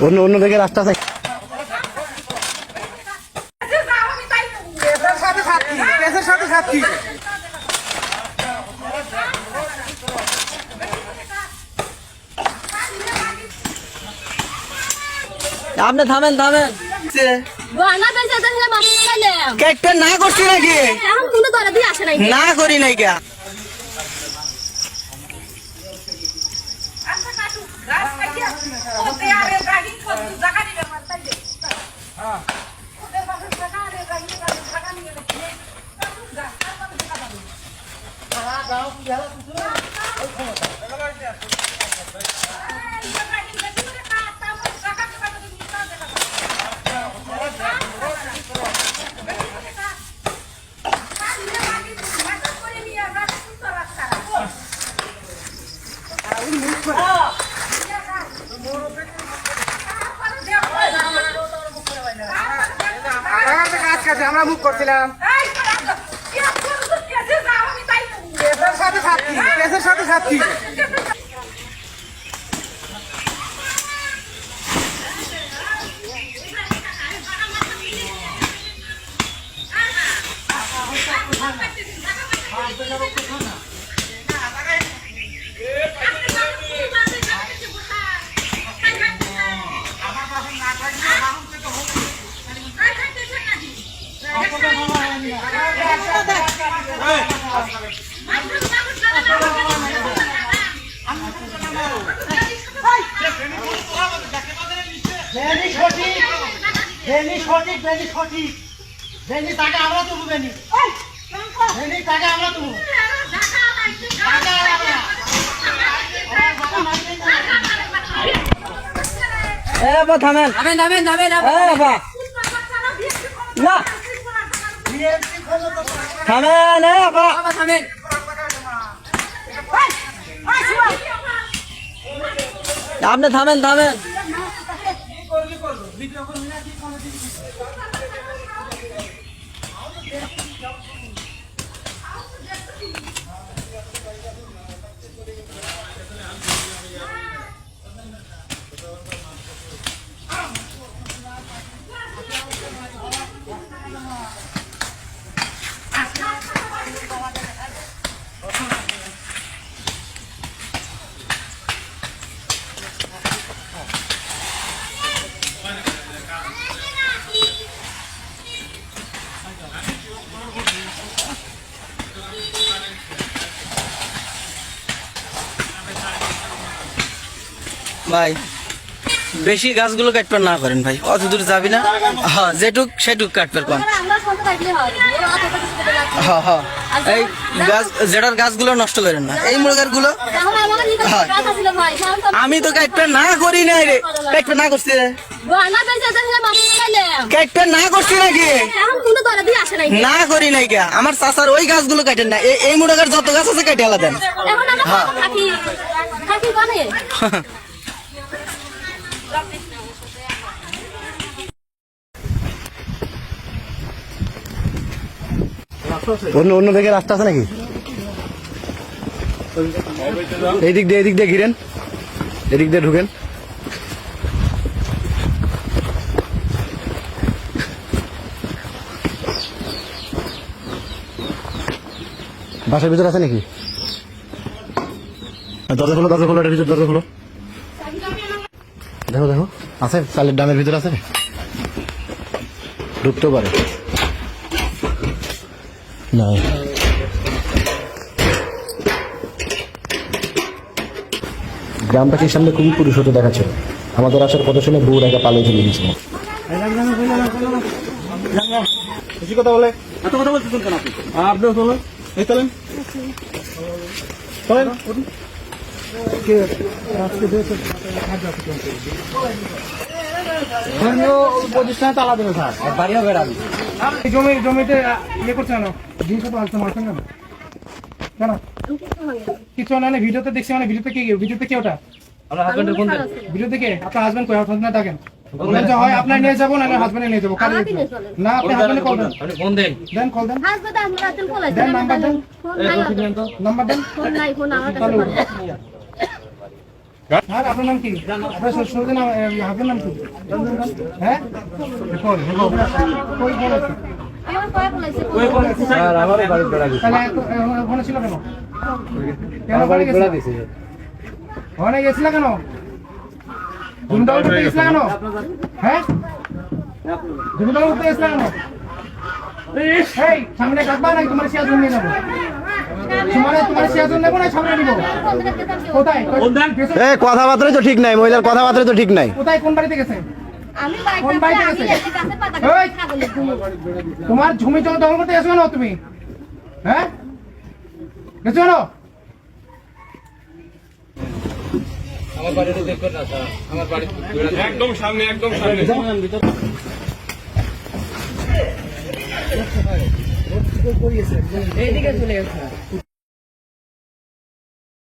অন্য দিকে রাস্তা আছে। আপনি থামেন থামেন না করছি নাকি না করি নাই কে আমরা মুখ করছিলাম সাথে সাথী থামেন থামেন থামেন থামেন না থামেন থামেন আপনি থামেন থামেন ভাই বেশি গাছগুলো কাটবেন না করেন ভাই, অত দূর যাবি না। হ্যাঁ যেটুক সেটুক কাটবেন কম। হ্যাঁ হ্যাঁ এই গাছ যেটার গাছগুলো নষ্ট করেন না, এই মুরগার গুলো আমি তো কাটবেন না করি নাই রে, কাটবেন না করছি রে, কাটবেন না করছি নাকি না করি নাই কে। আমার চাচার ওই গাছগুলো কাটেন না, এই মুরগার যত গাছ আছে কেটে আলাদা দেন। হ্যাঁ অন্য দিকে রাস্তা আছে নাকি? এই দিক দিয়ে ঘিরেন, এদিক দিয়ে ঢুকেন। বাসার ভিতর আছে নাকি? দরজা খোলো, দরজা খোলো, এটার ভিতর দরজা খোলো। দেখো দেখো আছে, চালের ডামের ভিতর আছে, ঢুকতেও পারে। নাই গ্রামটাকে সামনে খুবই পুরুষত্ব দেখাচ্ছে। আমাদের আসার কথা শুনে বউ একা পালিয়ে চলে গেছিল। কথা বলে এত কথা বলতে শুনছেন আপনি? আপনিও চলেন, এই চলেন চলেন। প্রতিষ্ঠানে তালা দেবে স্যার, বাড়িও বেড়াবি। জমিতে ইয়ে করছে কেন? জিনিস তো আসতে মারছেন কেন? কেন কিছু না, ভিডিওতে দেখছি। মানে ভিডিওতে কি ওটা? ভিডিওতে কে? আপনার হাজবেন্ড কই? হাজবেন্ড ডাকেন, হয় আপনার নিয়ে যাবো না হাজবেন্ডে নিয়ে যাবো। না আপনি হাজবেন্ডে কল দেন, দেন কল দেন, দেন নাম্বার দেন, নাম্বার দেন। আর আপনার নাম কি? আপনার শ্বশুরের নাম, হাজবেন্ড নাম কি? হ্যাঁ? কই, কই বলেছে? তাহলে ওখানে ছিল কেন? কেন ওখানে গেছিল? ওখানে গেছিল কেন? জমিদার করতে গেছিল কেন? হ্যাঁ? জমিদার করতে গেছিল কেন? এই, সামনে কাটবা নাকি তোমার সিয়াজন নিয়ে যাবো? তোমার সিয়াজন নেবো না সামনে নিবো? কোথায়? এই কথাবার্তা তো ঠিক নাই, মহিলার কথাবার্তা তো ঠিক নাই। কোথায়, কোন বাড়িতে গেছে? আমি কোন বাড়িতে গেছে? এই, তোমার জমি জমা দখল করতে গেছো কেন তুমি? হ্যাঁ, গেছো কেন? একদম সামনে, একদম সামনে। এইদিকে চলে গেছে।